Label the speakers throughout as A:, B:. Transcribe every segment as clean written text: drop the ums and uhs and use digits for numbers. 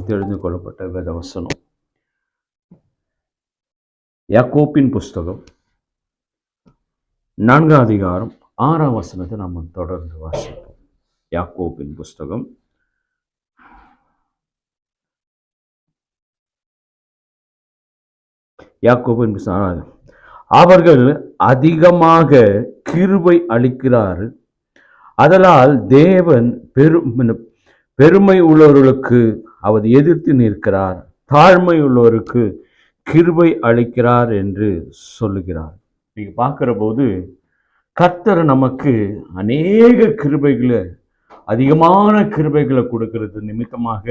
A: தெரிந்து கொள்ளப்பட்ட வேத வசனம் யாக்கோபின் புஸ்தகம் 4ஆம் அதிகாரம் 6ஆம் வசனத்தை நம்ம தொடர்ந்து வாசிப்போம். யாக்கோபின் புஸ்தகம் அவர்கள் அதிகமாக கிருபை அளிக்கிறார், அதனால் தேவன் பெருமை உள்ளவர்களுக்கு அவர் எதிர்த்து நிற்கிறார், தாழ்மை உள்ளவருக்கு கிருபை அளிக்கிறார் என்று சொல்லுகிறார். நீங்க பார்க்கிற போது கர்த்தர் நமக்கு அநேக கிருபைகளை, அதிகமான கிருபைகளை கொடுக்கிறது நிமித்தமாக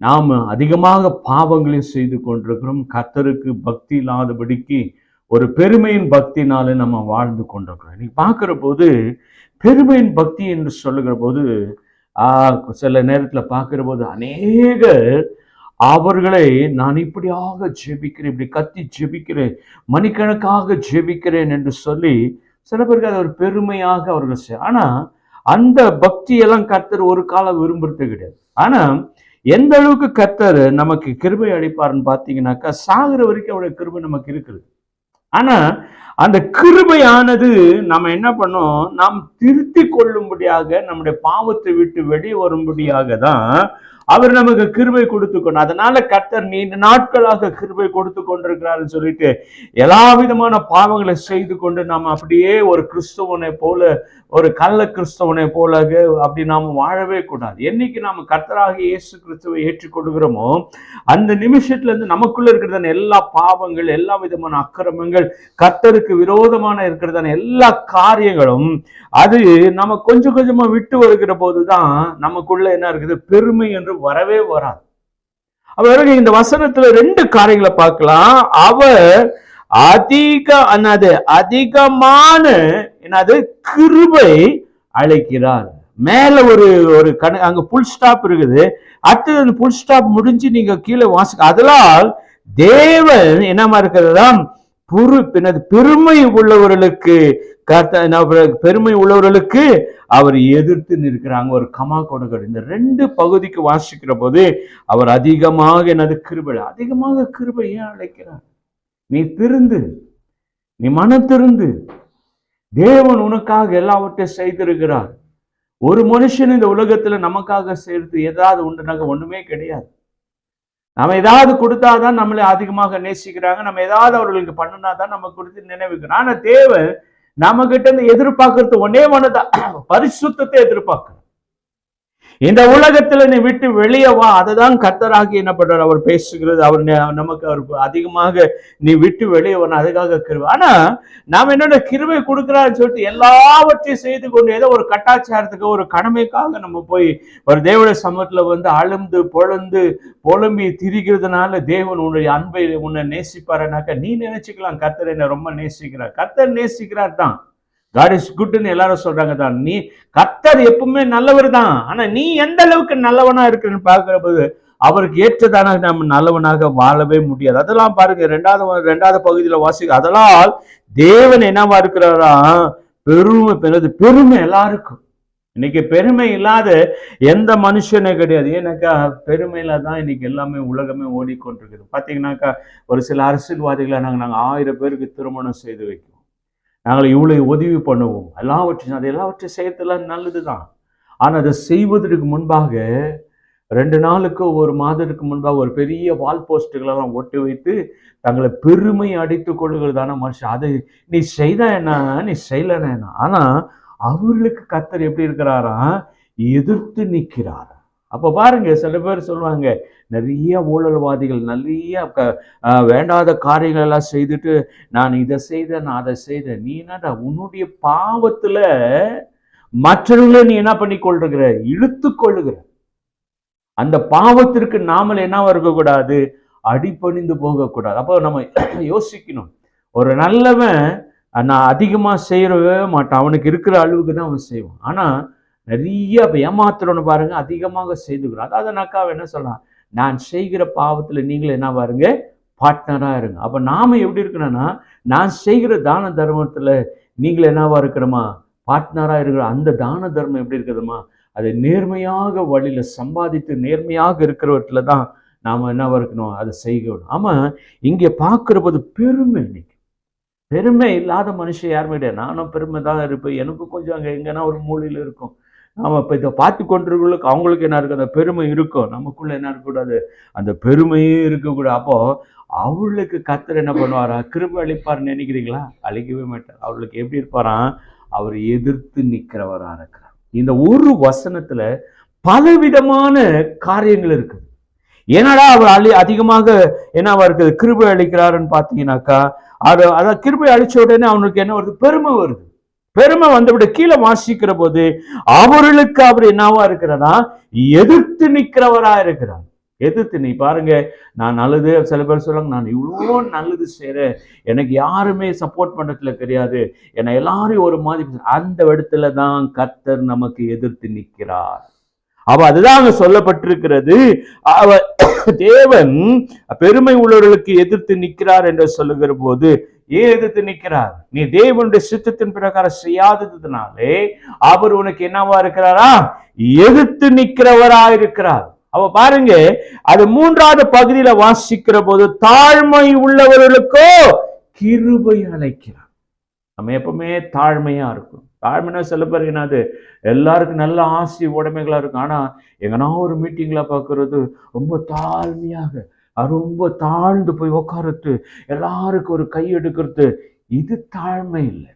A: நாம் அதிகமாக பாவங்களையும் செய்து கொண்டிருக்கிறோம். கர்த்தருக்கு பக்தி இல்லாதபடிக்கு ஒரு பெருமையின் பக்தினால நம்ம வாழ்ந்து கொண்டிருக்கிறோம். நீ பார்க்கிற போது பெருமையின் பக்தி என்று சொல்லுகிற போது சில நேரத்தில் பார்க்கிற போது அநேக அவர்களை நான் இப்படியாக ஜெபிக்கிறேன், இப்படி கத்தி ஜெபிக்கிறேன், மணிக்கணக்காக ஜெபிக்கிறேன் என்று சொல்லி சில பேருக்கு அது ஒரு பெருமையாக அவர்கள் செய்ய. ஆனா அந்த பக்தியெல்லாம் கர்த்தர் ஒரு காலம் விரும்புறது கிடையாது. ஆனா எந்த அளவுக்கு கர்த்தர் நமக்கு கிருபை அளிப்பார்னு பார்த்தீங்கன்னாக்கா, சாகுற வரைக்கும் அவருடைய கிருபை நமக்கு இருக்குது. ஆனா அந்த கிருபையானது நம்ம என்ன பண்ணோம், நாம் திருத்தி கொள்ளும்படியாக, நம்முடைய பாவத்தை விட்டு வெளியே வரும்படியாக தான் அவர் நமக்கு கிருபை கொடுத்து கொண்டு, அதனால கர்த்தர் நீண்ட நாட்களாக கிருபை கொடுத்து கொண்டிருக்கிறாருன்னு சொல்லிட்டு எல்லா விதமான பாவங்களை செய்து கொண்டு நாம் அப்படியே ஒரு கிறிஸ்தவனை போல, ஒரு கள்ள கிறிஸ்தவனை போல அப்படி நாம் வாழவே கூடாது. என்னைக்கு நாம் கர்த்தராக இயேசு கிறிஸ்துவை ஏற்றுக்கொள்கிறோமோ அந்த நிமிஷத்துல இருந்து நமக்குள்ள இருக்கிறதான எல்லா பாவங்கள், எல்லா விதமான அக்கிரமங்கள், கர்த்தருக்கு விரோதமான இருக்கிறதான எல்லா காரியங்களும் அது நம்ம கொஞ்சம் கொஞ்சமா விட்டு வருகிற போதுதான் நமக்குள்ள என்ன இருக்குது, பெருமை என்று வரவே வராது. அவர்கள் இந்த வசனத்துல 2 காரியங்களை பார்க்கலாம். அவர் அதிகமான கிருபை அழைக்கிறார். மேல ஒரு அங்க புல் ஸ்டாப் இருக்குது, அடுத்தது அந்த புல் ஸ்டாப் முடிஞ்சு நீங்க கீழே வாசிக்க, அதனால் தேவன் என்னமா இருக்கிறதா, பெருமை உள்ளவர்களுக்கு பெருமை உள்ளவர்களுக்கு அவர் எதிர்த்து நிற்கிறாங்க. ஒரு கமா கொடுக்கிறார். இந்த 2 பகுதிக்கு வாசிக்கிற போது அவர் அதிகமாக அதிகமாக கிருபை ஏன் அழைக்கிறார்? நீ திருந்து, நீ மனத்திருந்து, தேவன் உனக்காக எல்லாவற்றையும் செய்திருக்கிறார். ஒரு மனுஷன் இந்த உலகத்துல நமக்காக சேர்த்து ஏதாவது உண்டுனாக்க ஒண்ணுமே கிடையாது. நம்ம ஏதாவது கொடுத்தாதான் நம்மளை அதிகமாக நேசிக்கிறாங்க, நம்ம ஏதாவது அவர்களுக்கு பண்ணினாதான் நம்ம கொடுத்து நினைவுக்கிறோம். ஆனா தேவன் நம்ம கிட்ட இருந்து எதிர்பார்க்கறது ஒன்னே ஒண்ணுதான், பரிசுத்தத்தை எதிர்பார்க்க. இந்த உலகத்துல நீ விட்டு வெளியே வா, அதுதான் கர்த்தராகி என்ன பண்றார், அவர் பேசுகிறது. அவர் நமக்கு அவர் அதிகமாக நீ விட்டு வெளியே வரணும், அதுக்காக கிருபை. ஆனா நாம என்னோட கிருபை கொடுக்கிறான்னு சொல்லிட்டு எல்லாவற்றையும் செய்து கொண்டு ஏதோ ஒரு கட்டாச்சாரத்துக்கு, ஒரு கடமைக்காக நம்ம போய் ஒரு தேவனுடைய சமூகத்துல அழுந்து பொழந்து புலம்பி திரிகிறதுனால தேவன் உன்னுடைய அன்பை உன்னை நேசிப்பாருனாக்க நீ நினைச்சுக்கலாம் கர்த்தர் என்ன ரொம்ப நேசிக்கிறார். கர்த்தர் நேசிக்கிறார் தான், God is good ன்னு எல்லாரும் சொல்றாங்க தான். நீ கர்த்தர் எப்பவுமே நல்லவர் தான். ஆனா நீ எந்த அளவுக்கு நல்லவனா இருக்குன்னு பார்க்கிற போது அவருக்கு ஏற்றதான நம்ம நல்லவனாக வாழவே முடியாது. அதெல்லாம் பாருங்க, 2வது பகுதியில வாசிக்க, அதனால் தேவன் என்னவா இருக்கிறாரா, பெருமை எல்லாருக்கும். இன்னைக்கு பெருமை இல்லாத எந்த மனுஷனே கிடையாது. ஏன்னாக்கா பெருமையில தான் இன்னைக்கு எல்லாமே உலகமே ஓடிக்கொண்டிருக்குது. பாத்தீங்கன்னாக்கா ஒரு சில அரசியல்வாதிகளை நாங்கள் 1000 பேருக்கு திருமணம் செய்து வைக்கிறோம், நாங்கள் இவ்வளவு உதவி பண்ணுவோம், எல்லாவற்றையும் செய்யறதுலாம் நல்லதுதான். ஆனா அதை செய்வதற்கு முன்பாக 2 நாளுக்கு 1 மாதத்துக்கு முன்பாக ஒரு பெரிய வால் போஸ்டுகளெல்லாம் ஒட்டி வைத்து தங்களை பெருமை அடித்துக் கொள்ளுகிறதான மனுஷன். அதை நீ செய்தா என்ன, நீ செய்யலன்னா என்ன. ஆனா அவர்களுக்கு கர்த்தர் எப்படி இருக்கிறாரா, எதிர்த்து நிற்கிறார். அப்ப பாருங்க, சில பேர் சொல்லுவாங்க, நிறைய ஊழல்வாதிகள் நிறைய வேண்டாத காரியங்கள் எல்லாம் செய்துட்டு நான் இதை செய்தேன், நான் அதை செய்தேன். நீ என்னடா உன்னுடைய பாவத்துல மற்றவர்களை நீ என்ன பண்ணி கொள்ளுகிற, இழுத்து கொள்ளுகிற. அந்த பாவத்திற்கு நாமல் என்ன இருக்கக்கூடாது, அடிபணிந்து போகக்கூடாது. அப்போ நம்ம யோசிக்கணும், ஒரு நல்லவன் நான் அதிகமா செய்யவே மாட்டான், அவனுக்கு இருக்கிற அளவுக்கு தான் அவன் செய்வான். ஆனா நிறைய ஏமாத்துறோன்னு பாருங்க, அதிகமாக செய்துக்கிறோம். அதாவது நக்காவை என்ன சொல்லலாம், நான் செய்கிற பாவத்துல நீங்களும் என்ன பாருங்க, பார்ட்னரா இருங்க. அப்ப நாம எப்படி இருக்கணும்னா, நான் செய்கிற தான தர்மத்துல நீங்களும் என்னவா இருக்கிறோமா, பார்ட்னரா இருக்கிற. அந்த தான தர்மம் எப்படி இருக்குதுமா, அதை நேர்மையாக வழியில சம்பாதித்து நேர்மையாக இருக்கிறவற்றில தான் நாம என்னவா இருக்கணும், அதை செய்யணும். ஆமா, இங்கே பார்க்கிற போது பெருமை, பெருமை இல்லாத மனுஷன் யாருமே கிடையாது. நானும் பெருமை தான் இருப்பேன், எனக்கும் கொஞ்சம் அங்கே எங்கன்னா ஒரு மூலையில் இருக்கும். நாம இப்போ இதை பார்த்து கொண்டிருக்கிறவங்களுக்கு அவங்களுக்கு என்ன இருக்கு, அந்த பெருமை இருக்கும். நமக்குள்ள என்ன இருக்கக்கூடாது, அந்த பெருமையே இருக்கக்கூடாது. அப்போ அவளுக்கு கர்த்தர் என்ன பண்ணுவாரா, கிருபை அளிப்பார் நினைக்கிறீங்களா? அழிக்கவே மாட்டார். அவளுக்கு எப்படி இருப்பாராம், அவர் எதிர்த்து நிற்கிறவரா இருக்கிறார். இந்த ஒரு வசனத்துல பலவிதமான காரியங்கள் இருக்குது. ஏன்னாடா அவர் அதிகமாக என்னவா இருக்குது, கிருபை அளிக்கிறாருன்னு பார்த்தீங்கன்னாக்கா, அதான் கிருபை அளிச்ச உடனே அவனுக்கு என்ன வருது, பெருமை வருது. பெருமை வந்துவிட கீழே வாசிக்கிற போது அவர்களுக்கு அவர் என்னவா இருக்கிறதா, எதிர்த்து நிற்கிறவரா இருக்கிறார். எதிர்த்து நீ பாருங்க, நான் நல்லது, சில பேர் சொல்லுவாங்க நான் இவ்வளோ நல்லது செய்கிறேன், எனக்கு யாருமே சப்போர்ட் பண்ணுறதுல கிடையாது, என்னை எல்லாரையும் ஒரு மாதிரி, அந்த இடத்துல தான் கர்த்தர் நமக்கு எதிர்த்து நிற்கிறார். அப்ப அதுதான் அங்க சொல்லப்பட்டிருக்கிறது. அவர் தேவன் பெருமை உள்ளவர்களுக்கு எதிர்த்து நிற்கிறார் என்று சொல்லுகிற போது, ஏன் எதிர்த்து நிற்கிறார்? நீ தேவனுடைய சித்தத்தின் பிரகாரம் செய்யாததுனாலே அவர் உனக்கு என்னவா இருக்கிறாரா, எதிர்த்து நிற்கிறவரா இருக்கிறார். அவ பாருங்க, அது 3வது பகுதியில வாசிக்கிற போது, தாழ்மை உள்ளவர்களுக்கோ கிருபை அளிக்கிறார். நம்ம எப்பவுமே தாழ்மையா இருக்கும். தாழ்மைனா சில பேர் என்னது, எல்லாருக்கும் நல்ல ஆசை உடைமைகளா இருக்கும். ஆனா எங்கன்னா ஒரு மீட்டிங்ல பார்க்கறது ரொம்ப தாழ்மையாக, ரொம்ப தாழ்ந்து போய் உட்காருறது, எல்லாருக்கும் ஒரு கை எடுக்கிறது, இது தாழ்மை இல்லை.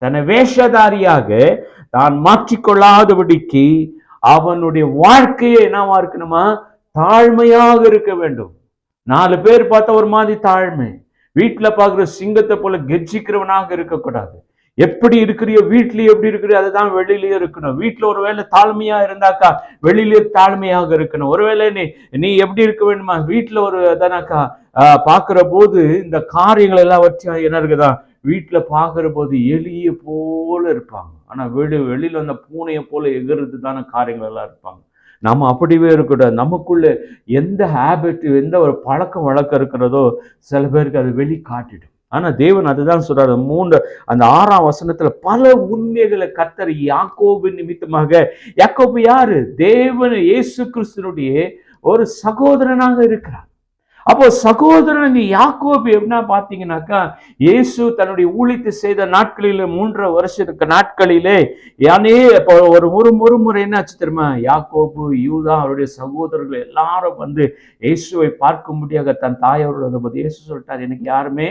A: தன்னை வேஷதாரியாக தான் மாற்றிக்கொள்ளாதபடிக்கு அவனுடைய வாழ்க்கையை என்னவா இருக்கணுமா, தாழ்மையாக இருக்க வேண்டும். 4 பேர் பார்த்தா ஒரு மாதிரி தாழ்மை. வீட்டுல பாக்குற சிங்கத்தை போல கெர்ச்சிக்கிறவனாக இருக்கக்கூடாது. எப்படி இருக்கிறியோ வீட்லயே எப்படி இருக்கிறியோ அதுதான் வெளியிலேயே இருக்கணும். வீட்டுல ஒருவேளை தாழ்மையா இருந்தாக்கா வெளியிலே தாழ்மையாக இருக்கணும். ஒருவேளை நீ எப்படி இருக்க வேண்டுமா, வீட்டுல ஒரு தானாக்கா பாக்குற போது இந்த காரியங்கள் எல்லாம் வச்சு என்ன இருக்குதா, வீட்டுல பாக்குற போது எலிய போல இருப்பாங்க, ஆனா வெளியில அந்த பூனையை போல எகிறது தானே காரியங்கள் எல்லாம் இருப்பாங்க. நம்ம அப்படிவே இருக்கக்கூடாது. நமக்குள்ள எந்த ஹேபிட், எந்த ஒரு பழக்கம் வழக்கம் இருக்கிறதோ சில பேருக்கு அது வெளி காட்டிடும். ஆனா தேவன் அதுதான் சொல்றாரு. அந்த 6ஆம் வசனத்துல பல உண்மைகளை கர்த்தர் யாக்கோபு நிமித்தமாக, யாக்கோபு யாரு, தேவன் இயேசு கிறிஸ்துனுடைய ஒரு சகோதரனாக இருக்கிறார். அப்போ சகோதரன் யாக்கோபு என்ன பாத்தீங்கன்னாக்கா, இயேசு தன்னுடைய ஊழியத்தை செய்த நாட்களிலே 3 வருஷத்துக்கு நாட்களிலே யானே ஒரு முறை என்ன ஆச்சு தெரியுமா, யாக்கோபு யூதா அவருடைய சகோதரர்கள் எல்லாரும் வந்து இயேசுவை பார்க்கும்படியாக தன் தாயோட போது இயேசு சொல்லிட்டார், எனக்கு யாருமே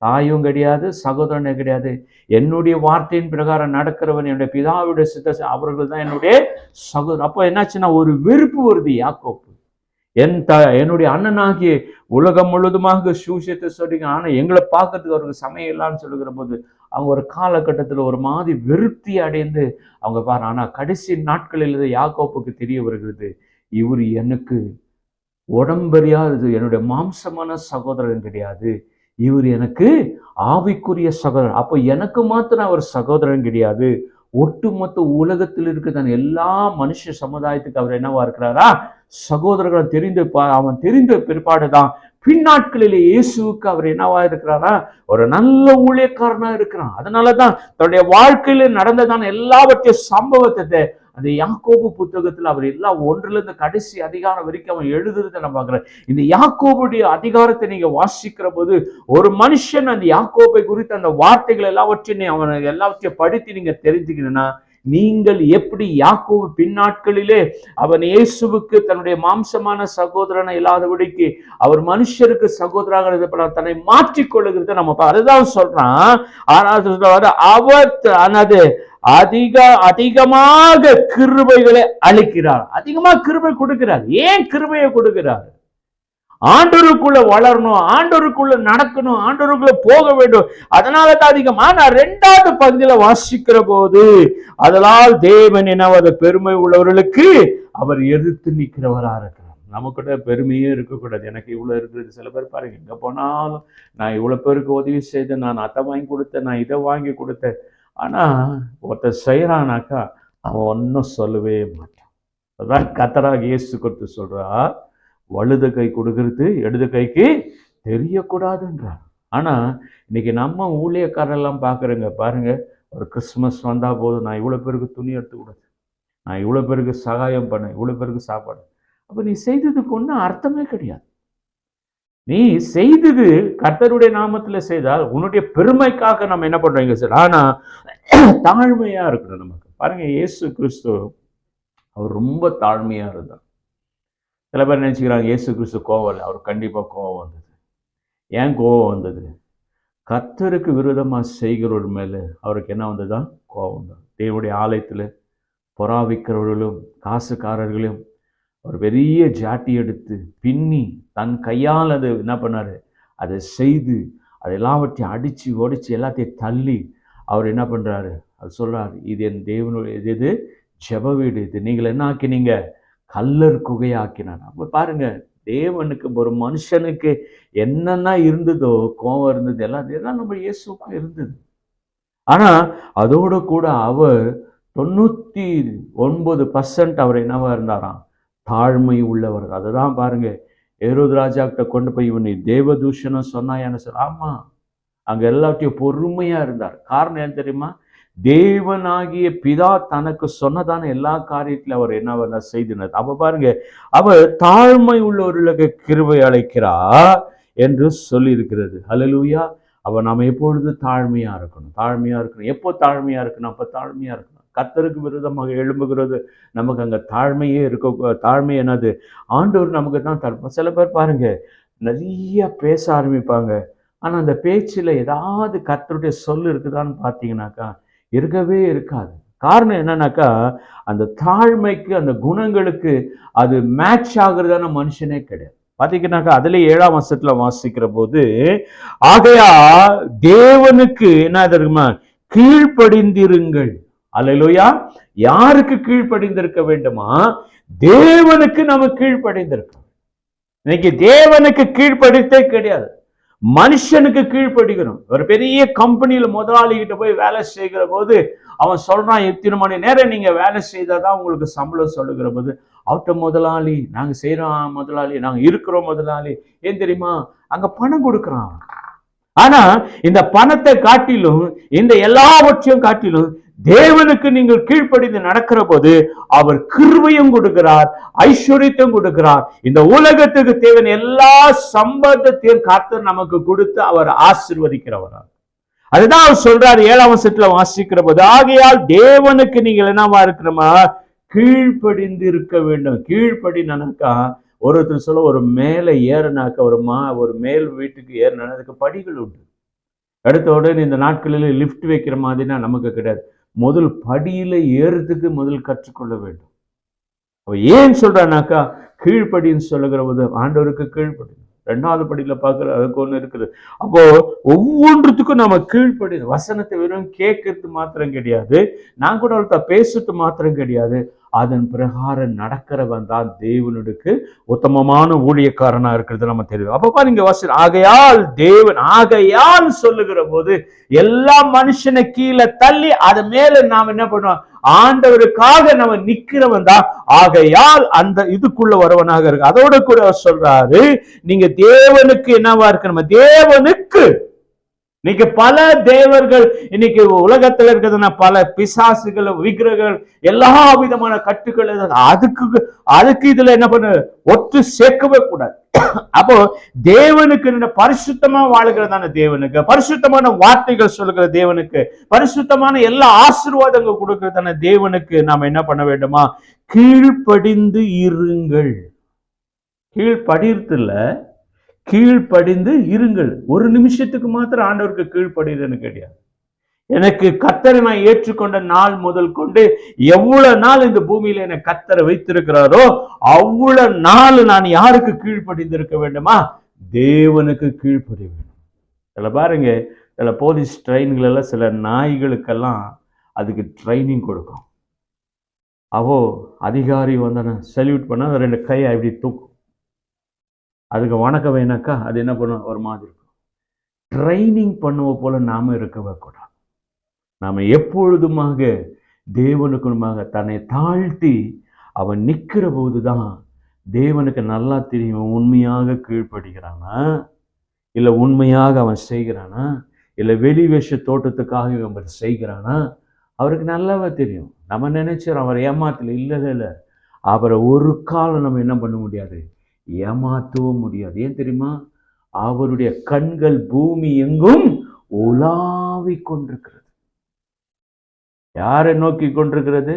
A: தாயும் கிடையாது சகோதரனே கிடையாது, என்னுடைய வார்த்தையின் பிரகாரம் நடக்கிறவன் என்னுடைய பிதாவுடைய சித்த, அவர்கள் தான் என்னுடைய சகோதரர். அப்போ என்னாச்சுன்னா ஒரு வெறுப்பு வருது யாக்கோபு. என்னுடைய அண்ணனாகிய உலகம் முழுவதுமாக சுவிசேஷத்தை சொல்றீங்க, ஆனா எங்களை பார்க்கறதுக்கு அவருக்கு சமயம் இல்லான்னு சொல்லுகிற போது அவங்க ஒரு காலகட்டத்தில் ஒரு மாதிரி விருத்தி அடைந்து அவங்க பாரு. ஆனா கடைசி நாட்களில் யாக்கோப்புக்கு தெரிய வருகிறது, இவர் எனக்கு உடம்பறியாது, என்னுடைய மாம்சமான சகோதரன் கிடையாது, இவர் எனக்கு ஆவிக்குரிய சகோதரன். அப்போ எனக்கு மாத்திரம் அவர் சகோதரன் கிடையாது, ஒட்டுமொத்த உலகத்தில் இருக்கிற எல்லா மனுஷ சமுதாயத்துக்கு அவர் என்னவா இருக்கிறாரா, சகோதரர்களை அவன் தெரிந்த பிற்பாடுதான் பின்னாட்களிலே இயேசுவுக்கு அவர் என்னவா இருக்கிறாரா, ஒரு நல்ல ஊழியக்காரனா இருக்கிறான். அதனாலதான் தன்னுடைய வாழ்க்கையில நடந்ததான எல்லாவற்றையும் சம்பவத்தை அந்த யாக்கோபு புத்தகத்தில் அவர் எல்லாம் 1லிருந்து கடைசி அதிகாரம் வரைக்கும் அவன் எழுதுறதை நம்ம பார்க்கிறோம். இந்த யாக்கோபுடைய அதிகாரத்தை நீங்க வாசிக்கிற போது ஒரு மனுஷன் அந்த யாக்கோபை குறித்து அந்த வார்த்தைகள் எல்லாவற்றையும் அவனை எல்லாவற்றையும் படித்து நீங்க தெரிஞ்சுக்கணும்னா, நீங்கள் எப்படி யாக்கோபு பின்னாட்களிலே அவன் இயேசுவுக்கு தன்னுடைய மாம்சமான சகோதரனை இல்லாதபடிக்கு அவர் மனுஷருக்கு சகோதராக தன்னை மாற்றிக்கொள்ளுகிறத நம்ம அதுதான் சொல்றான். ஆனால் அவர் அதிகமாக கிருபைகளை அளிக்கிறார், அதிகமாக கிருபை கொடுக்கிறார். ஏன் கிருபையை கொடுக்கிறார்? ஆண்டவருக்குள்ள வளரணும், ஆண்டவருக்குள்ள நடக்கணும், ஆண்டவருக்குள்ள போக வேண்டும். அதனாலதான் அதிகமா. நான் 2வது பகுதியில வாசிக்கிற போது, அதனால் தேவன் என்னவாத பெருமை உள்ளவர்களுக்கு அவர் எதிர்த்து நிற்கிறவரா இருக்கிறார். நமக்கிட்ட பெருமையே இருக்கக்கூடாது. எனக்கு இவ்வளவு இருக்கிறது. சில பேர் பாருங்க, எங்க போனாலும் நான் இவ்வளவு பேருக்கு உதவி செய்தேன், நான் அதை வாங்கி கொடுத்தேன், நான் இதை வாங்கி கொடுத்தேன். ஆனா ஒருத்தர் செய்யறானாக்கா அவன் ஒன்னும் சொல்லவே மாட்டான். அதான் கர்த்தராகிய இயேசு குறித்து சொல்றா, வலது கை கொடுக்கறது இடது கைக்கு தெரியக்கூடாதுன்றார். ஆனா இன்னைக்கு நம்ம ஊழியக்காரெல்லாம் பாக்குறேங்க பாருங்க, ஒரு கிறிஸ்துமஸ் வந்தா போதும் நான் இவ்வளவு பேருக்கு துணி எடுத்து கொடுத்தேன், நான் இவ்வளோ பேருக்கு சகாயம் பண்ணேன், இவ்வளோ பேருக்கு சாப்பாடு. அப்போ நீ செய்ததுக்கு ஒன்றும் அர்த்தமே கிடையாது. நீ செய்தது கர்த்தருடைய நாமத்தில் செய்தால் உன்னுடைய பெருமைக்காக நம்ம என்ன பண்றோம் சார். ஆனா தாழ்மையா இருக்கணும் நமக்கு. பாருங்க, இயேசு கிறிஸ்து அவர் ரொம்ப தாழ்மையா இருந்தார். சில பேர் நினைச்சுக்கிறாங்க இயேசு கிறிஸ்து கோவம் இல்லை. அவர் கண்டிப்பா கோவம் வந்தது. ஏன் கோவம் வந்தது? கர்த்தருக்கு விரோதமா செய்கிறவர் மேல அவருக்கு என்ன வந்ததுதான்? கோவம் வந்தது. தேவனுடைய ஆலயத்துல பொறாவிக்கிறவர்களும் காசுக்காரர்களையும் ஒரு பெரிய ஜாட்டி எடுத்து பின்னி தன் கையால் அது என்ன பண்ணாரு, அதை செய்து அதை எல்லாவற்றையும் அடிச்சு ஒடிச்சு எல்லாத்தையும் தள்ளி அவர் என்ன பண்றாரு, அது சொல்றாரு, இது என் தேவனுடைய இது ஜெப வீடு, இது நீங்கள் என்ன ஆக்கினீங்க, கல்லர் குகையாக்கினார். அப்ப பாருங்க, தேவனுக்கு ஒரு மனுஷனுக்கு என்னென்ன இருந்ததோ, கோபம் இருந்தது, எல்லாம் நம்ம இயேசுக்கும் இருந்தது. ஆனா அதோட கூட அவர் 99% அவர் என்னவா இருந்தாராம், தாழ்மை உள்ளவர். அதுதான் பாருங்க, ஏரோது ராஜா கிட்ட கொண்டு போய் இவனை தேவதூஷணம் சொன்னாயான்னு சொல்ல, ஆமா, அங்க எல்லாத்தையும் பொறுமையா இருந்தார். காரணம் என்ன தெரியுமா? தேவனாகிய பிதா தனக்கு சொன்னதான எல்லா காரியத்திலும் அவர் என்ன செய்தினார். அப்ப பாருங்க, அவர் தாழ்மை உள்ளவர்களுக்கு கிருபை அளிக்கிறார் என்று சொல்லி இருக்கிறது. ஹல்லேலூயா. அப்ப நாம எப்பொழுது தாழ்மையா இருக்கணும், தாழ்மையா இருக்கணும். எப்போ தாழ்மையா இருக்கணும்? அப்ப தாழ்மையா இருக்கணும். கர்த்தருக்கு விரோதமாக எழும்புகிறது நமக்கு அங்க தாழ்மையே இருக்க. தாழ்மை என்னது? ஆண்டவர் நமக்கு தான் தருப்போம். சில பேர் பாருங்க, நிறைய பேச ஆரம்பிப்பாங்க. ஆனா அந்த பேச்சுல ஏதாவது கர்த்தருடைய சொல் இருக்குதான்னு பார்த்தீங்கன்னாக்கா இருக்கவே இருக்காது. காரணம் என்னன்னாக்கா, அந்த தாழ்மைக்கு அந்த குணங்களுக்கு அது மேட்ச் ஆகுறதான மனுஷனே கிடையாது. பாத்தீங்கன்னாக்கா அதுல 7ஆம் வசனத்துல வாசிக்கிற போது, ஆகையா தேவனுக்கு என்ன தெரியுமா, கீழ்ப்படிந்திருங்கள். அல்லேலூயா. யாருக்கு கீழ்ப்படிந்திருக்க வேண்டுமா? தேவனுக்கு நம்ம கீழ்ப்படிந்திருக்கோம். இன்னைக்கு தேவனுக்கு கீழ்ப்படித்தே கிடையாது, மனுஷனுக்கு கீழ்ப்படிக்கணும். ஒரு பெரிய கம்பெனியில முதலாளி கிட்ட போய் வேலை செய்கிற போது அவன் சொல்றான், எத்தனை மணி நேரம் நீங்க வேலை செய்தாதான் உங்களுக்கு சம்பளம் சொல்லுகிற போது, அவட்ட முதலாளி, நாங்க செய்யறோம் முதலாளி, நாங்க இருக்கிறோம் முதலாளி, ஏன் தெரியுமா, அங்க பணம் கொடுக்குறான். ஆனா இந்த பணத்தை காட்டிலும், இந்த எல்லாவற்றையும் காட்டிலும் தேவனுக்கு நீங்கள் கீழ்ப்படிந்து நடக்கிற போது அவர் கிருபையும் கொடுக்கிறார், ஐஸ்வர்யத்தையும் கொடுக்கிறார். இந்த உலகத்துக்கு தேவையான எல்லா சம்பந்தத்தையும் கர்த்தர் நமக்கு கொடுத்து அவர் ஆசீர்வதிக்கிறவரார். அதுதான் அவர் சொல்றாரு 7ஆம் வசனத்துல வாசிக்கிற போது, ஆகையால் தேவனுக்கு நீங்கள் என்னவா இருக்கிறோமா, கீழ்ப்படிந்து இருக்க வேண்டும். கீழ்ப்படினாக்கா, ஒருத்தர் சொல்ல, ஒரு மேலே ஏறினாக்க, ஒரு மேல் வீட்டுக்கு ஏறினா அதுக்கு படிகள் உண்டு. அடுத்த உடனே இந்த நாட்களில் லிஃப்ட் வைக்கிற மாதிரினா நமக்கு கிடையாது. முதல் படியில ஏறதுக்கு முதல் கற்றுக்கொள்ள வேண்டும். ஏன் சொல்றானாக்கா, கீழ்ப்படின்னு சொல்லுகிற போது ஆண்டவருக்கு கீழ்ப்படி. 2வது படியில பார்க்குற அதுக்கு ஒண்ணு இருக்குது. அப்போ ஒவ்வொன்றுத்துக்கும் நம்ம கீழ்ப்படி. வசனத்தை வெறும் கேட்கறது மாத்திரம் கிடையாது, நான் கூட அவர்கிட்ட பேசுறது மாத்திரம் கிடையாது, அதன் பிரகாரம் நடக்கிறவன் தான் தேவனுக்கு உத்தமமான ஊழியக்காரனா இருக்கிறது நம்ம தெரியும். அப்ப பாருங்க வசனம், ஆகையால் தேவன், ஆகையால் சொல்லுகிற போது எல்லா மனுஷனை கீழே தள்ளி அது மேல நாம் என்ன பண்ணுவோம், ஆண்டவருக்காக நம்ம நிக்கிறவன் தான். ஆகையால் அந்த இதுக்குள்ள வரவனாக இருக்கு. அதோட கூட சொல்றாரு, நீங்க தேவனுக்கு என்னவா இருக்கணும், தேவனுக்கு. இன்னைக்கு பல தேவர்கள் இன்னைக்கு உலகத்துல இருக்கிறதுனா, பல பிசாசுகள், விக்கிரகங்கள், எல்லா விதமான கட்டுக்கள், அதுக்கு இதுல என்ன பண்ண ஒற்று சேர்க்கவே கூடாது. அப்போ தேவனுக்கு பரிசுத்தமா வாழ்கிறதான தேவனுக்கு, பரிசுத்தமான வார்த்தைகள் சொல்லுகிற தேவனுக்கு, பரிசுத்தமான எல்லா ஆசீர்வாதங்கள் கொடுக்கிறதான தேவனுக்கு நாம் என்ன பண்ண வேண்டுமா, கீழ்ப்படிந்து இருங்கள். கீழ்ப்படிறதுல கீழ்ப்படிந்து இருங்கள். ஒரு நிமிஷத்துக்கு மாத்திரம் ஆண்டவருக்கு கீழ்ப்படிறதுன்னு கிடையாது. எனக்கு கர்த்தரை நான் ஏற்றுக்கொண்ட நாள் முதல் கொண்டு எவ்வளவு நாள் இந்த பூமியில என்னை கர்த்தரை வைத்திருக்கிறாரோ அவ்வளவு நாள் நான் யாருக்கு கீழ்ப்படிந்து இருக்க வேண்டுமா, தேவனுக்கு கீழ்ப்படி வேண்டும். சில பாருங்க, சில போலீஸ் ட்ரெயின்கள் எல்லாம் சில நாய்களுக்கெல்லாம் அதுக்கு ட்ரைனிங் கொடுக்கும். அவோ அதிகாரி வந்தான சல்யூட் பண்ணா 2 கை அப்படி தூக்கும். அதுக்கு வணக்கம் வேணாக்கா அது என்ன பண்ணும், ஒரு மாதிரி இருக்கும். ட்ரைனிங் பண்ணுவ போல நாம இருக்கவே கூடாது. நாம எப்பொழுதுமாக தேவனுக்குமாக தன்னை தாழ்த்தி அவன் நிற்கிற போதுதான் தேவனுக்கு நல்லா தெரியும், உண்மையாக கீழ்ப்படுகிறானா, இல்லை உண்மையாக அவன் செய்கிறானா, இல்லை வெளி வேஷ தோட்டத்துக்காக அவன் செய்கிறானா, அவருக்கு நல்லாவே தெரியும். நம்ம நினைச்சோம் அவர் ஏமாத்தல. இல்ல, அவரை ஒரு காலம் நம்ம என்ன பண்ண முடியாது, ஏமாற்றவும் முடியாது. ஏன் தெரியுமா? அவருடைய கண்கள் பூமி எங்கும் உலாவிக் கொண்டிருக்கிறது. யாரை நோக்கி கொண்டிருக்கிறது?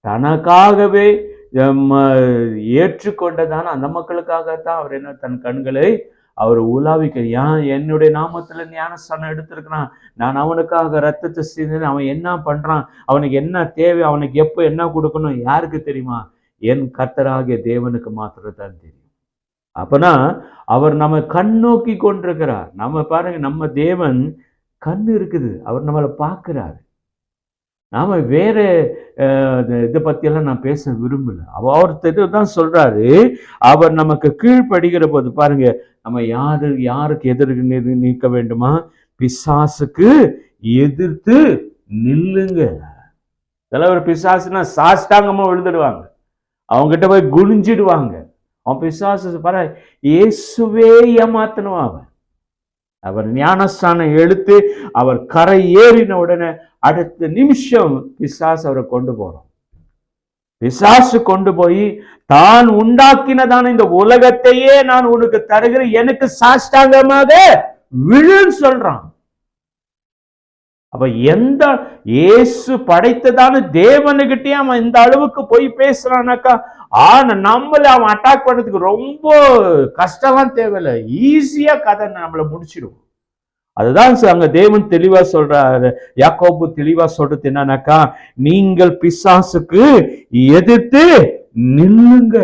A: தனக்காகவே ஏற்றுக்கொண்டதான அந்த மக்களுக்காகத்தான் அவர் என்ன தன் கண்களை அவர் உலாவிக்க. ஏன் என்னுடைய நாமத்துல ஞானஸ்தானம் எடுத்திருக்கிறான், நான் அவனுக்காக ரத்தத்தை செய்தேன், அவன் என்ன பண்றான், அவனுக்கு என்ன தேவை, அவனுக்கு எப்போ என்ன கொடுக்கணும், யாருக்கு தெரியுமா? என் கர்த்தராகிய தேவனுக்கு மாத்திரத்தான் தெரியும். அப்பனா அவர் நம்ம கண் நோக்கி கொண்டிருக்கிறார். நம்ம பாருங்க, நம்ம தேவன் கண் இருக்குது, அவர் நம்மளை பார்க்கிறாரு. நாம வேற இதை பத்தியெல்லாம் நான் பேச விரும்பல. அவர் தான் சொல்றாரு, அவர் நமக்கு கீழ்ப்படுகிற போது பாருங்க, நம்ம யாருக்கு எதிர்க்கு நிற்க வேண்டுமா? பிசாசுக்கு எதிர்த்து நில்லுங்க. தலைவர் பிசாசுனா சாஷ்டாங்கமா விழுந்துடுவாங்க, அவங்க கிட்ட போய் குனிஞ்சிடுவாங்க. அவன் பிசாசு பாரு, இயேசுவே ஏமாத்தனும். அவர் ஞானஸ்தானம் எடுத்து அவர் கரை ஏறின உடனே அடுத்த நிமிஷம் பிசாசு அவரை கொண்டு போறோம். பிசாசு கொண்டு போய் தான் உண்டாக்கினதான இந்த உலகத்தையே நான் உனக்கு தருகிறேன், எனக்கு சாஷ்டாங்கமாக விழுன்னு சொல்றான். அப்ப எந்த இயேசு படைத்ததான தேவனுகிட்டே அவன் இந்த அளவுக்கு போய் பேசுறானாக்கா, நம்மள அவன் அட்டாக் பண்றதுக்கு ரொம்ப கஷ்டம்லாம் தேவையில்லை, ஈஸியா கதை நம்மள முடிச்சிடும். அதுதான் அங்க தேவன் தெளிவா சொல்றாரு, யாக்கோபு தெளிவா சொல்றது என்னன்னாக்கா, நீங்கள் பிசாசுக்கு எதிர்த்து நில்லுங்க.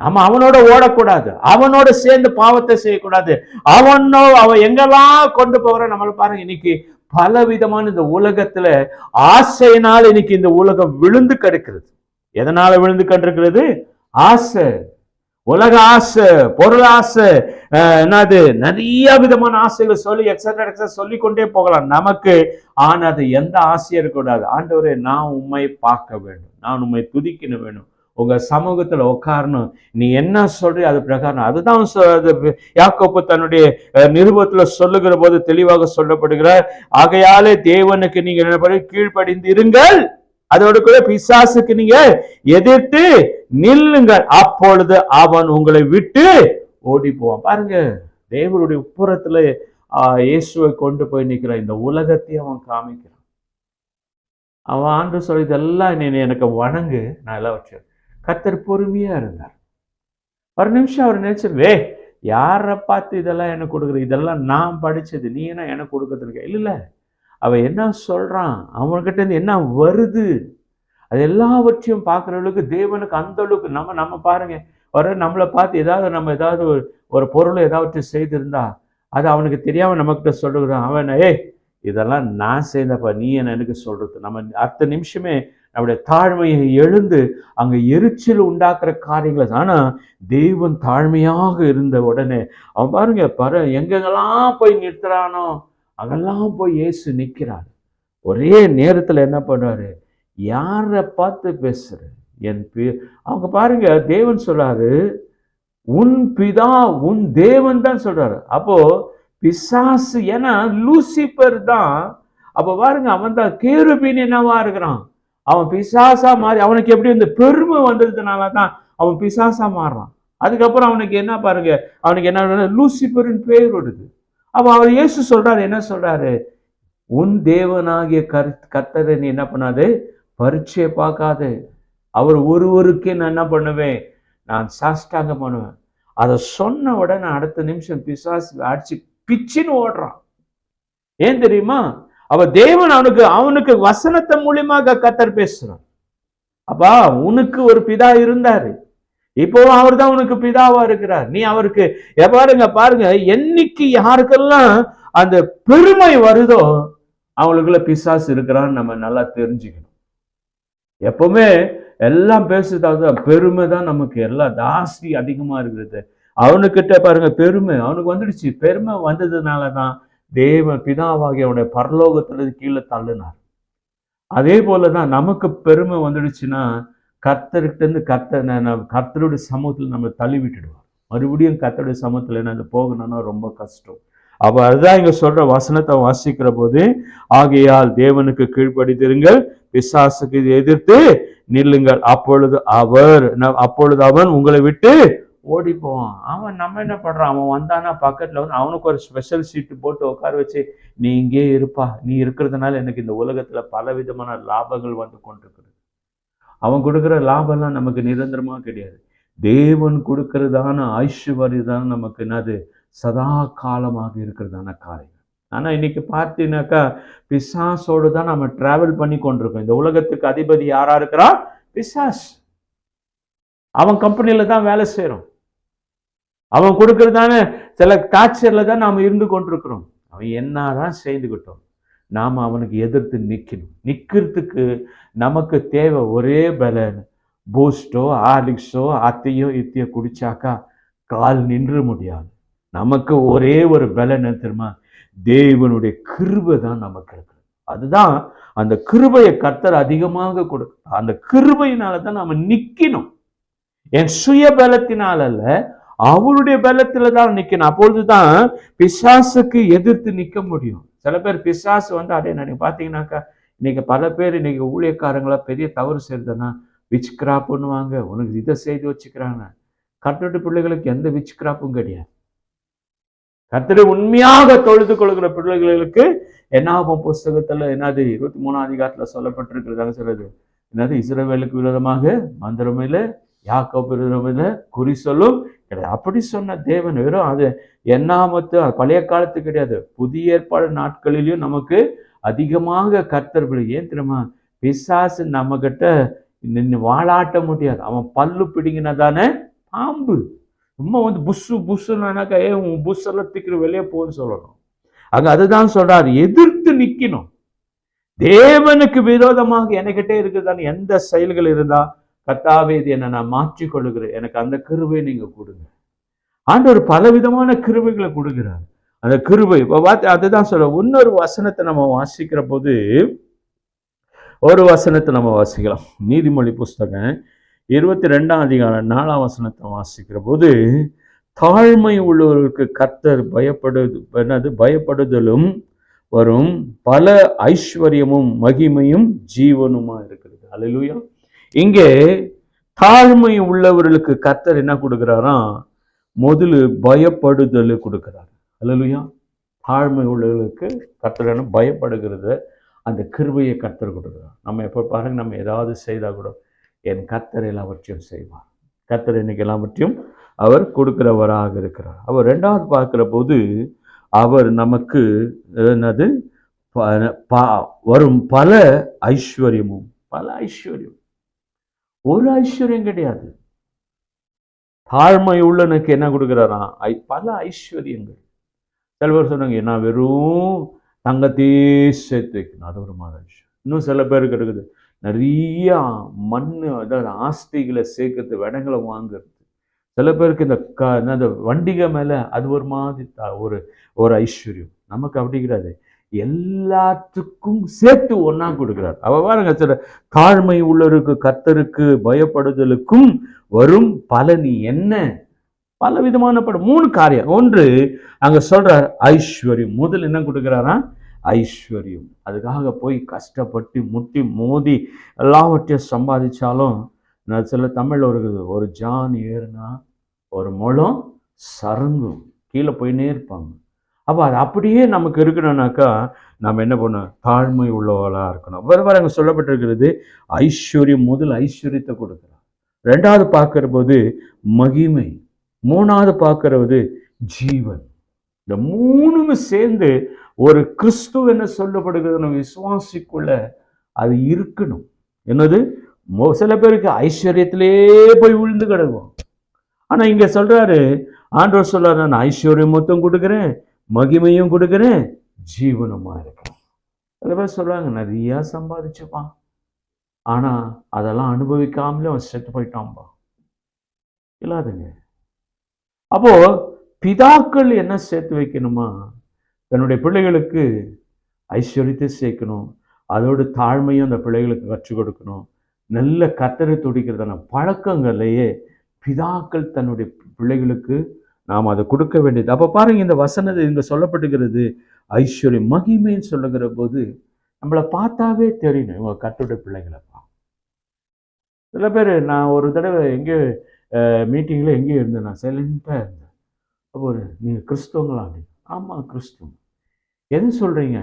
A: ஆமா, அவனோட ஓடக்கூடாது, அவனோட சேர்ந்து பாவத்தை செய்யக்கூடாது. அவன் எங்கெல்லாம் கொண்டு போகிற நம்மளை பாருங்க. இன்னைக்கு பல விதமான இந்த உலகத்துல ஆசையினால் இன்னைக்கு இந்த உலகம் விழுந்து கிடக்கிறது. எதனால விழுந்து கொண்டிருக்கிறது? ஆசை, உலக ஆசை, பொருள் ஆசை, என்னது நிறைய விதமான ஆசைகள் சொல்லி எக்ஸட்ரா சொல்லி கொண்டே போகலாம் நமக்கு. ஆனா அது எந்த ஆசையும் இருக்கக்கூடாது. ஆண்டவரே, நான் உண்மை பார்க்க வேண்டும், நான் உண்மை துதிக்க வேணும், உங்க சமூகத்துல உட்காரணும், நீ என்ன சொல்ற அது பிரகாரம். அதுதான் யாக்கோபு தன்னுடைய நிருபத்துல சொல்லுகிற போது தெளிவாக சொல்லப்படுகிறார். ஆகையாலே தேவனுக்கு நீங்க கீழ்ப்படிந்து இருங்கள், அதோடு கூட பிசாசுக்கு நீங்க எதிர்த்து நில்லுங்கள், அப்பொழுது அவன் உங்களை விட்டு ஓடி போவான். பாருங்க, தேவனுடைய உப்புறத்துல இயேசுவை கொண்டு போய் நிற்கிறான். இந்த உலகத்தையும் அவன் காமிக்கிறான். அவன் ஆண்டு சொல்லி இதெல்லாம் நீ எனக்கு வணங்கு, நான் எல்லாம் வச்சேன். கர்த்தர் பொறுமையா இருந்தார். ஒரு நிமிஷம் அவர் நினைச்சிருவே, யாரை பார்த்து இதெல்லாம் எனக்கு கொடுக்குற, இதெல்லாம் நான் படிச்சது, நீ என்ன எனக்கு கொடுக்கறது இருக்க? இல்ல, அவன் என்ன சொல்றான், அவன்கிட்ட இருந்து என்ன வருது, அது எல்லாவற்றையும் பார்க்குறவளுக்கு தேவனுக்கு அந்த அளவுக்கு நம்ம பாருங்க, நம்மளை பார்த்து ஏதாவது ஒரு பொருளை ஏதாவது செய்திருந்தா அது அவனுக்கு தெரியாம நம்மகிட்ட சொல்லுகிறான். அவன் இதெல்லாம் நான் செய்தப்பா, நீ என்ன எனக்கு சொல்றது. நம்ம அடுத்த நிமிஷமே நம்முடைய தாழ்மையை எழுந்து அங்க எரிச்சல் உண்டாக்குற காரியங்களை. ஆனா தெய்வன் தாழ்மையாக இருந்த உடனே அவன் பாருங்க எங்கெங்கெல்லாம் போய் நிறுத்துறானோ அங்கெல்லாம் போய் இயேசு நிற்கிறார். ஒரே நேரத்துல என்ன பண்றாரு, யாரை பார்த்து பேசுற, அவங்க பாருங்க, தேவன் சொல்றாரு, உன் பிதா உன் தேவன் தான் சொல்றாரு. அப்போ பிசாசு, ஏன்னா லூசிபர் தான், அப்ப பாருங்க அவன் தான் கேருபீன் என்னவா இருக்கிறான், அவன் பிசாசா மாறி, அவனுக்கு எப்படி இந்த பெருமை வந்ததுனாலதான் அவன் பிசாசா மாறுறான். அதுக்கப்புறம் அவனுக்கு என்ன பாருங்க, அவனுக்கு என்ன லூசிபரின் பேர் வருது. அப்ப அவர் இயேசு சொல்றாரு, என்ன சொல்றாரு, உன் தேவனாகிய கர்த்தரை நீ என்ன பண்ணாது, பரீட்சையை பார்க்காது, அவர் ஒருவருக்கே நான் என்ன பண்ணுவேன், நான் சாஷ்டாங்க பண்ணுவேன். அதை சொன்ன உடனே அடுத்த நிமிஷம் பிசாசு அடிச்சு பிச்சின்னு ஓடுறான். ஏன் தெரியுமா? அவ தேவன் அவனுக்கு வசனத்தை மூலியமாக கர்த்தர் பேசுறான். அப்பா, உனக்கு ஒரு பிதா இருந்தாரு, இப்போ அவர் தான் உனக்கு பிதாவா இருக்கிறார். நீ அவருக்கு பாருங்க, என்னைக்கு யாருக்கெல்லாம் அந்த பெருமை வருதோ அவங்களுக்குள்ள பிசாசு இருக்கிறான்னு நம்ம நல்லா தெரிஞ்சுக்கணும். எப்பவுமே எல்லாம் பேசுறது பெருமை தான், நமக்கு எல்லாம் ஜாஸ்தி அதிகமா இருக்கிறது. அவனுக்கிட்ட பாருங்க பெருமை அவனுக்கு வந்துடுச்சு. பெருமை வந்ததுனாலதான் தேவ பிதாவாகிய அவனுடைய பரலோகத்திலிருந்து கீழே தள்ளினார். அதே போலதான் நமக்கு பெருமை வந்துடுச்சுன்னா கர்த்தர்கிட்ட இருந்து கர்த்தருடைய சமூகத்தில் நம்ம தள்ளி விட்டுடுவார். மறுபடியும் கர்த்தருடைய சமூகத்தில் என்ன போகணும்னா ரொம்ப கஷ்டம். அப்ப அதுதான் இங்க சொல்ற வசனத்தை வாசிக்கிற போது, ஆகையால் தேவனுக்கு கீழ்ப்படிந்திருங்கள், பிசாசுக்கு எதிர்த்து நில்லுங்கள், அப்பொழுது அவன் உங்களை விட்டு ஓடி போவான். அவன் நம்ம என்ன பண்றான், அவன் வந்தானா பக்கத்துல வந்து அவனுக்கு ஒரு ஸ்பெஷல் சீட்டு போட்டு உட்கார வச்சு, நீ இங்கே இருப்பா, நீ இருக்கிறதுனால எனக்கு இந்த உலகத்துல பல விதமான லாபங்கள் வந்து கொண்டிருக்கிறது. அவன் கொடுக்குற லாபம்லாம் நமக்கு நிரந்தரமா கிடையாது. தேவன் கொடுக்கறதான ஐஸ்வர்யம் தான் நமக்கு என்னது, சதா காலமாக இருக்கிறதான காரியம். ஆனா இன்னைக்கு பார்த்தீங்கன்னாக்கா பிசாசோடு தான் நம்ம டிராவல் பண்ணி கொண்டிருக்கோம். இந்த உலகத்துக்கு அதிபதி யாரா இருக்கிறா, பிசாஸ். அவன் கம்பெனியில தான் வேலை செய்யறோம். அவன் கொடுக்கறதான சில டார்ச்சர்ல தான் நாம இருந்து கொண்டிருக்கிறோம். அவன் என்னதான் செய்துகிட்டோம், நாம அவனுக்கு எதிர்த்து நிக்கிறதுக்கு நமக்கு தேவை ஒரே பலன். பூஸ்டோ ஹார்லிக்ஸோ அத்தையோ இத்தையோ குடிச்சாக்கா கால் நின்று முடியாது. நமக்கு ஒரே ஒரு பலன் தெரியுமா, தேவனுடைய கிருபை தான் நமக்கு இருக்கு. அதுதான் அந்த கிருபையை கர்த்தர் அதிகமாக கொடுக்கும். அந்த கிருபையினால தான் நாம நிக்கணும். என் சுய பலத்தினால அல்ல, அவருடைய பலத்துல தான் நிக்கணும். அப்பொழுதுதான் பிசாசுக்கு எதிர்த்து நிக்க முடியும். சில பேர் பிசாசு வந்து அதே நீங்க பாத்தீங்கன்னாக்கா இன்னைக்கு பல பேர் இன்னைக்கு ஊழியக்காரங்களா பெரிய தவறு செய்யறதுன்னா விச் கிராப்புன்னுவாங்க, உனக்கு இதை செய்து வச்சுக்கிறாங்க. கர்த்தருடைய பிள்ளைகளுக்கு எந்த விச் கிராப்பும் கிடையாது. கர்த்தரை உண்மையாக தொழுது கொள்கிற பிள்ளைகளுக்கு என்னாகும் புஸ்தகத்துல என்னது 23ஆம் அதிகாரத்துல சொல்லப்பட்டிருக்கிறதாக சொல்றது என்னது, இஸ்ரவேலுக்கு விரோதமாக மந்திரமில்ல, யாக்கோபு விரோதமில்ல, குறி சொல்லும் கிடையாது. அப்படி சொன்ன தேவன் வெறும் அது என்னாமத்து பழைய காலத்து கிடையாது, புதிய ஏற்பாடு நாட்களிலும் நமக்கு அதிகமாக கர்த்தர். ஏன் தெரியுமா, பிசாசு நம்ம கிட்ட நின்று வாழாட்ட முடியாது. அவன் பல்லு பிடிங்கினதானே பாம்பு. சும்மா வந்து புஷு புஷுனாக்கா உன் புஷ் எல்லாம் திக்கிற வெளியே போன்னு சொல்லணும். அங்க அதுதான் சொல்றாரு, எதிர்த்து நிக்கணும். தேவனுக்கு விரோதமாக என்கிட்ட இருக்குதான்னு எந்த செயல்கள் இருந்தா, கர்த்தாவே இது என்ன நான் மாற்றிக் கொள்ளுகிறேன், எனக்கு அந்த கிருபை நீங்க கொடுங்க. ஆண்டவர் பலவிதமான கிருபைகளை கொடுக்கிறார். அந்த கிருபை அதுதான் சொல்ற. இன்னொரு வசனத்தை நம்ம வாசிக்கிற போது, ஒரு வசனத்தை நம்ம வாசிக்கலாம். நீதிமொழி புஸ்தகம் 22ஆம் அதிகாரம் 4ஆம் வசனத்தை வாசிக்கிற போது, தாழ்மை உள்ளவர்களுக்கு கர்த்தர் பயப்படுதலும் வரும், பல ஐஸ்வர்யமும் மகிமையும் ஜீவனுமா இருக்கிறது. அல்லேலூயா. இங்கே தாழ்மை உள்ளவர்களுக்கு கர்த்தர் என்ன கொடுக்கிறாராம், முதல்ல பயப்படுதல் கொடுக்கிறார். அல்லேலூயா. தாழ்மை உள்ளவர்களுக்கு கர்த்தர் என்ன பயப்படுகிறது, அந்த கிருபையை கர்த்தர் கொடுக்கிறார். நம்ம எப்போ பாருங்க, நம்ம ஏதாவது செய்தா கூட என் கர்த்தர் எல்லாவற்றையும் செய்வார். கர்த்தர் இன்னைக்கு எல்லாவற்றையும் அவர் கொடுக்கிறவராக இருக்கிறார். அவர் ரெண்டாவது பார்க்கிற போது, அவர் நமக்கு என்னது வரும் பல ஐஸ்வர்யமும், பல ஐஸ்வர்யம், ஒரு ஐஸ்வர்யம் கிடையாது. தாழ்மை உள்ளனுக்கு என்ன கொடுக்கிறாராம், பல ஐஸ்வர்யங்கள். சில பேர் சொன்னாங்க, என்ன வெறும் தங்கத்தையே சேர்த்து வைக்கணும், அது ஒரு மாதிரி விஷயம். இன்னும் சில பேருக்கு இருக்குது நிறைய மண்ணு, அதாவது ஆஸ்திகளை சேர்க்கறது, இடங்களை வாங்குறது. சில பேருக்கு இந்த வண்டிகை மேல அது ஒரு மாதிரி ஒரு ஐஸ்வர்யம். நமக்கு அப்படி கிடையாது, எல்லாத்துக்கும் சேர்த்து ஒன்னா கொடுக்கிறார். அவ பாருங்க, சில தாழ்மை உள்ளவருக்கு கர்த்தருக்கு பயப்படுதலுக்கும் வரும் பலனி என்ன, பல விதமான படம். 3 காரியம். ஒன்று அங்க சொல்றார் ஐஸ்வர்யம். முதல் என்ன கொடுக்கிறாரா, ஐஸ்வர்யம். அதுக்காக போய் கஷ்டப்பட்டு முட்டி மோதி எல்லாவற்றையும் சம்பாதிச்சாலும், சில தமிழ்ல ஒரு ஜான் ஏறுனா ஒரு முழம் சரங்கும், கீழே போயினே இருப்பாங்க. அப்போ அது அப்படியே நமக்கு இருக்கணும்னாக்கா நம்ம என்ன பண்ணணும், தாழ்மை உள்ளவர்களா இருக்கணும். வேறு அங்கே சொல்லப்பட்டிருக்கிறது ஐஸ்வர்யம். முதல் ஐஸ்வர்யத்தை கொடுக்கிறார். ரெண்டாவது பார்க்கிற போது மகிமை, மூணாவது பார்க்கிறது ஜீவன். இந்த மூணுமே சேர்ந்து ஒரு கிறிஸ்துவ என்ன சொல்லப்படுகிறது, விசுவாசிக்குள்ள அது இருக்கணும். என்னது, சில பேருக்கு ஐஸ்வர்யத்திலே போய் விழுந்து கிடக்கும். ஆனா இங்க சொல்றாரு, ஆண்டவர் சொல்றாரு, நான் ஐஸ்வர்யம் மொத்தம் கொடுக்குறேன், மகிமையும் கொடுக்குறேன், ஜீவனமா இருக்கிறேன். சில பேர் சொல்றாங்க நிறைய சம்பாதிச்சுப்பான், ஆனா அதெல்லாம் அனுபவிக்காமலே அவன் செத்து போயிட்டான்பா. இல்லாதுங்க. அப்போ பிதாக்கள் என்ன சேர்த்து வைக்கணுமா, தன்னுடைய பிள்ளைகளுக்கு ஐஸ்வர்யத்தை சேர்க்கணும், அதோடு தாழ்மையும் அந்த பிள்ளைகளுக்கு கற்றுக் கொடுக்கணும். நல்ல கர்த்தரை துடிக்கிறதான பழக்கங்களையே பிதாக்கள் தன்னுடைய பிள்ளைகளுக்கு நாம் அதை கொடுக்க வேண்டியது. அப்போ பாருங்க, இந்த வசனத்தை இங்க சொல்லப்பட்டுகிறது ஐஸ்வர்யம் மகிமைன்னு சொல்லுகிற போது நம்மளை பார்த்தாவே தெரியணும் இவங்க கர்த்தருடைய பிள்ளைங்களப்பா. சில பேர், நான் ஒரு தடவை எங்கேயோ மீட்டிங்கில் எங்கேயோ இருந்தேன், நான் சைலண்ட்டாக இருந்தேன். ஒரு நீங்கள் கிறிஸ்தவங்களா அப்படின்னு. ஆமாம் கிறிஸ்துவம். எது சொல்கிறீங்க?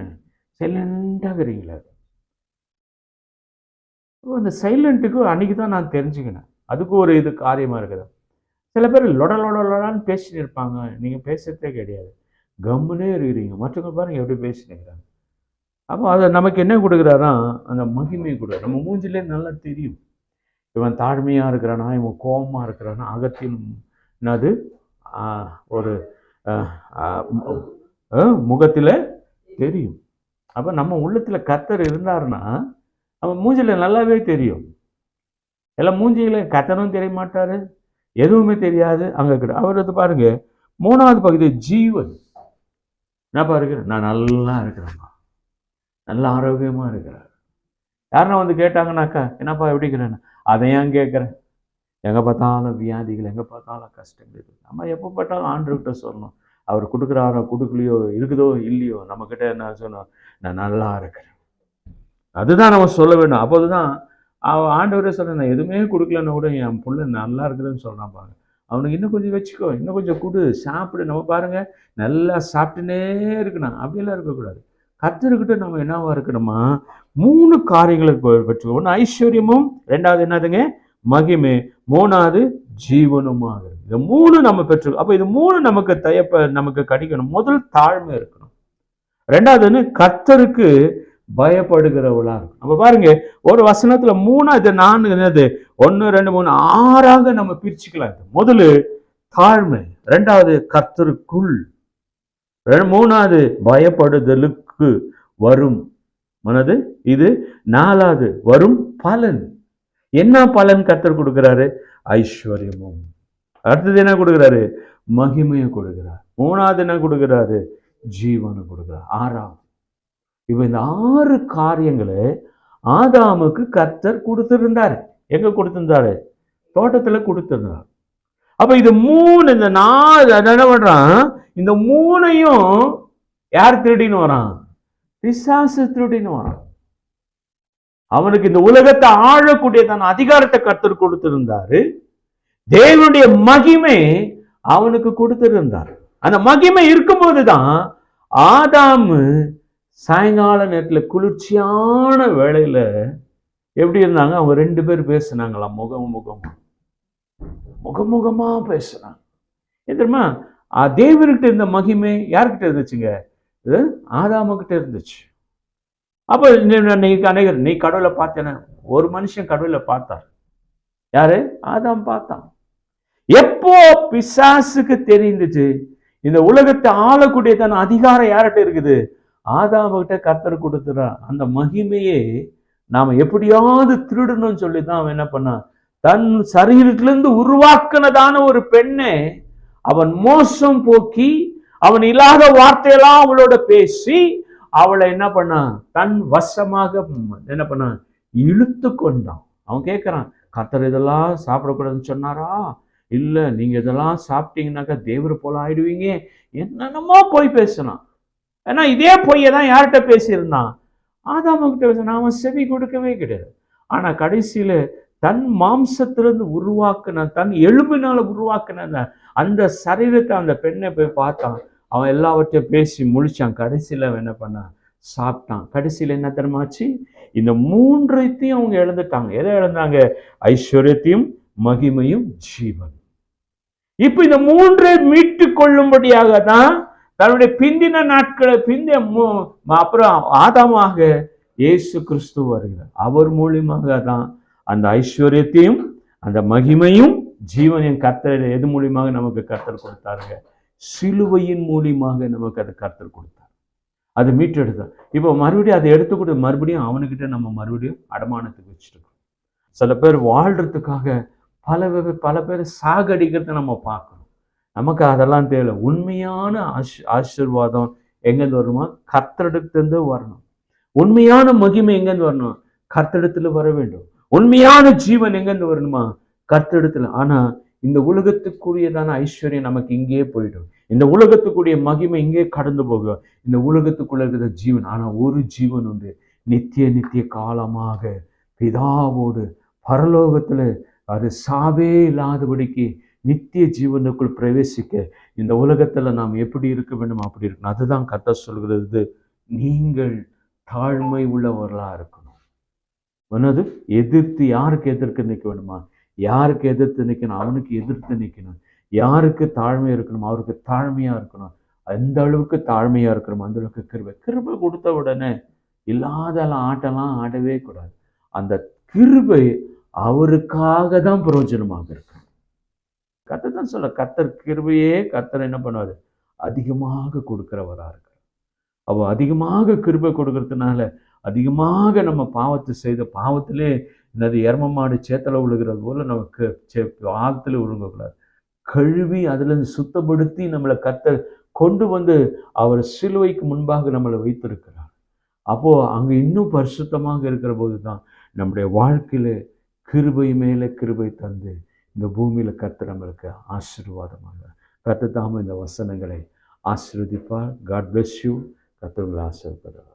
A: சைலண்ட்டாக இருக்கிறீங்களா? அந்த சைலண்ட்டுக்கு அன்றைக்கி தான் நான் தெரிஞ்சுக்கினேன் அதுக்கு ஒரு இது காரியமாக இருக்குது. சில பேர் லொடலான்னு பேசிட்டு இருப்பாங்க, நீங்கள் பேசுகிறதே கிடையாது, கம்முனே இருக்கிறீங்க. மற்றவங்க பாருங்கள் எப்படி பேசினுக்கிறாங்க. அப்போ அதை நமக்கு என்ன கொடுக்குறாரா? அந்த மகிமை கொடுக்குறாரு. நம்ம மூஞ்சிலே நல்லா தெரியும் இவன் தாழ்மையாக இருக்கிறானா, இவன் கோபமாக இருக்கிறானா. அகத்தின் என்னது ஒரு முகத்தில் தெரியும். அப்போ நம்ம உள்ளத்தில் கர்த்தர் இருந்தாருன்னா அவன் மூஞ்சில் நல்லாவே தெரியும். எல்லாம் மூஞ்சியில் கர்த்தரும் தெரிய மாட்டார், எதுவுமே தெரியாது. அங்கே கிடையாது. அவர் வந்து பாருங்க, 3வது பகுதி ஜீவன். என்ன பாருங்க, நான் நல்லா இருக்கிறேன்ப்பா, நல்ல ஆரோக்கியமாக இருக்கிறார். யாருன்னா வந்து கேட்டாங்கன்னாக்கா, என்னப்பா எப்படி இருக்கிறேன்னு, அதையான் கேட்குறேன். எங்கே பார்த்தாலும் வியாதிகள், எங்கே பார்த்தாலும் கஷ்டங்கள். நம்ம எப்போ பார்த்தாலும் ஆண்டவர்கிட்ட சொல்லணும். அவர் கொடுக்குறாரோ கொடுக்கலையோ, இருக்குதோ இல்லையோ, நம்மக்கிட்ட என்ன சொன்னோம், நான் நல்லா இருக்கிறேன். அதுதான் நம்ம சொல்ல வேண்டும். அப்போது தான் ஆண்டவரே சொல்கிறேன், நான் எதுவுமே கொடுக்கலன்னு கூட என் பிள்ளை நல்லா இருக்குதுன்னு சொல்கிறான் பாருங்க. அவனுக்கு இன்னும் கொஞ்சம் வச்சுக்கோ, இன்னும் கொஞ்சம் கொடு, சாப்பிடு. நம்ம பாருங்கள் நல்லா சாப்பிட்டுனே இருக்கணும், அப்படியெல்லாம் இருக்கக்கூடாது. கர்த்தர்கிட்ட நம்ம என்னவா இருக்கணுமா, 3 காரியங்களை பெற்றுக்கோ. 1 ஐஸ்வர்யமும், 2வது என்னதுங்க மகிமை, 3வது ஜீவனுமாக. இது 3 நம்ம பெற்றுக்கோ. அப்போ இது 3 நமக்கு கிடைக்கணும். முதல் தாழ்மை இருக்கணும். 2வது கர்த்தருக்கு பயப்படுகிறவளா இருக்கும். அப்ப பாருங்க, ஒரு வசனத்துல 3 4 என்னது 1 2 3 6 நம்ம பிரிச்சுக்கலாம். முதல்ல தாழ்மை, 2வது கர்த்தருக்குள், 3வது பயப்படுதலுக்கு வரும் மனது, இது 4வது வரும் பலன். என்ன பலன் கர்த்தர் கொடுக்கிறாரு? ஐஸ்வர்யமும். அடுத்தது என்ன கொடுக்கிறாரு? மகிமையை கொடுக்கிறார். 3வது என்ன கொடுக்கிறாரு? ஜீவனை கொடுக்கிறார். 6வது. இப்ப இந்த 6 காரியங்களை ஆதாமுக்கு கர்த்தர் கொடுத்திருந்தாரு. எங்க கொடுத்திருந்தாரு? தோட்டத்துல கொடுத்திருந்தார். அப்ப இது 3, இந்த 4 என்ன பண்றான்? இந்த 3ஐயும் யார் திருடின்னு வரான்? பிசாசு திருடின்னு வரான். அவனுக்கு இந்த உலகத்தை ஆளக்கூடிய தன் அதிகாரத்தை கர்த்தர் கொடுத்திருந்தாரு. தேவனுடைய மகிமை அவனுக்கு கொடுத்திருந்தார். அந்த மகிமை இருக்கும்போதுதான் ஆதாமு சாயங்கால நேரத்தில் குளிர்ச்சியான வேளையில எப்படி இருந்தாங்க? அவங்க 2 பேர் பேசினாங்களாம், முகமுகமா பேசுறாங்க. தெரியுமா? தேவர்கிட்ட இருந்த மகிமை யார்கிட்ட இருந்துச்சுங்க? ஆதாமுகிட்ட இருந்துச்சு. அப்போ நீ கடவுளை பார்த்தேன, ஒரு மனுஷன் கடவுளை பார்த்தார். யாரு? ஆதாம் பார்த்தான். எப்போ பிசாசுக்கு தெரிந்துச்சு இந்த உலகத்தை ஆளக்கூடிய தன் அதிகாரம் யார்கிட்ட இருக்குது? ஆதாமுகிட்ட கர்த்தர் கொடுத்துறான். அந்த மகிமையே நாம எப்படியாவது திருடணும்னு சொல்லி தான் அவன் என்ன பண்ணான்? தன் சரீரத்திலிருந்து உருவாக்குனதான ஒரு பெண்ணை அவன் மோசம் போக்கி, அவன் இல்லாத வார்த்தையெல்லாம் அவளோட பேசி அவளை என்ன பண்ணான்? தன் வசமாக என்ன பண்ணான்? இழுத்து கொண்டான். அவன் கேட்கிறான், கர்த்தர் இதெல்லாம் சாப்பிடக்கூடாதுன்னு சொன்னாரா? இல்ல, நீங்க இதெல்லாம் சாப்பிட்டீங்கன்னாக்கா தேவர் போல ஆயிடுவீங்க, என்னென்னமோ போய் பேசினான். ஏன்னா இதே பொய்யை தான் யார்கிட்ட பேசியிருந்தான்? ஆதாமுகிட்ட பேசினான். அவன் செவி கொடுக்கவே கிடையாது. ஆனா கடைசியில தன் மாம்சத்திலிருந்து உருவாக்குன, தன் எலும்பினால உருவாக்குன அந்த சரீரத்தை அந்த பெண்ணை போய் பார்த்தான். அவன் எல்லாவற்றையும் பேசி முழிச்சான். கடைசியில அவன் என்ன பண்ணான்? சாப்பிட்டான். கடைசியில என்ன தெரியுமாச்சு? இந்த 3ஐயும் அவங்க இழந்துட்டாங்க. எதை இழந்தாங்க? ஐஸ்வர்யத்தையும், மகிமையும், ஜீவன். இப்ப இந்த 3ஐ மீட்டு கொள்ளும்படியாக தான் தன்னுடைய பிந்தின நாட்களை அப்புறம் ஆதாமாக இயேசு கிறிஸ்து வருகிறார். அவர் மூலியமாக தான் அந்த ஐஸ்வர்யத்தையும், அந்த மகிமையும், ஜீவனையும் கர்த்தர் எது மூலியமாக நமக்கு கர்த்தர் கொடுத்தாருங்க? சிலுவையின் மூலியமாக நமக்கு அதை கர்த்தர் கொடுத்தார். அது மீட்டெடுத்தார். இப்போ மறுபடியும் அதை எடுத்துக்கூட மறுபடியும் அவனுக்கிட்ட நம்ம மறுபடியும் அடமானத்துக்கு வச்சுருக்கோம். சில பேர் வாழ்றதுக்காக பல பேர் சாகடிக்கிறத நம்ம பார்க்கணும். நமக்கு அதெல்லாம் தேவை. உண்மையான ஆசீர்வாதம் எங்கேருந்து வரணுமா? கர்த்தரிடத்திலிருந்து வரணும். உண்மையான மகிமை எங்கேருந்து வரணும்? கர்த்தரிடத்துல வர வேண்டும். உண்மையான ஜீவன் எங்கேருந்து வரணுமா? கர்த்தரிடத்துல. ஆனா இந்த உலகத்துக்குரியதான ஐஸ்வர்யம் நமக்கு இங்கேயே போயிடும். இந்த உலகத்துக்குரிய மகிமை இங்கே கடந்து போகும். இந்த உலகத்துக்குள்ள இருக்கிற ஜீவன், ஆனா ஒரு ஜீவன் உண்டு, நித்திய நித்திய காலமாக பிதாவோடு பரலோகத்துல அது சாவே இல்லாதபடிக்கு நித்திய ஜீவனுக்குள் பிரவேசிக்க இந்த உலகத்துல நாம் எப்படி இருக்க வேண்டும் அப்படி இருக்கணும். அதுதான் கர்த்தர் சொல்கிறது, நீங்கள் தாழ்மை உள்ளவர்களா இருக்கணும். என்னது? எதிர்த்து யாருக்கு எதிர்த்து நிற்க வேணுமா? யாருக்கு எதிர்த்து நிற்கணும்? அவனுக்கு எதிர்த்து நிற்கணும். யாருக்கு தாழ்மை இருக்கணும்? அவருக்கு தாழ்மையா இருக்கணும். அந்த அளவுக்கு தாழ்மையா இருக்கணும். அந்த அளவுக்கு கிருபை கிருபை கொடுத்த உடனே இல்லாத ஆட்டெல்லாம் ஆடவே கூடாது. அந்த கிருபை அவருக்காக தான் பிரயோஜனமாக இருக்கு. கர்த்தர் தான் சொல்ல, கர்த்தர் கிருபையே கர்த்தர் என்ன பண்ணுவாரு? அதிகமாக கொடுக்கிறவரா இருக்கு. அவ அதிகமாக கிருபை கொடுக்கறதுனால அதிகமாக நம்ம பாவத்தை செய்த பாவத்திலே என்னது எரும மாடு சேத்துல விழுகிறது போல நமக்கு பாவத்திலே விழுங்கக்கூடாது. கழுவி அதுல இருந்து சுத்தப்படுத்தி நம்மளை கர்த்தர் கொண்டு வந்து அவர் சிலுவைக்கு முன்பாக நம்மளை வைத்திருக்கிறார். அப்போ அங்க இன்னும் பரிசுத்தமாக இருக்கிற போதுதான் நம்முடைய வாழ்க்கையில கிருபை மேல கிருபை தந்து இந்த பூமியில கர்த்தர் நம்மளுக்கு ஆசீர்வாதமாக கர்த்தர் தாமே இந்த வசனங்களை ஆசீர்வதிப்பார். God bless you. கர்த்தர் உங்களை ஆசீர்வதிப்பார்.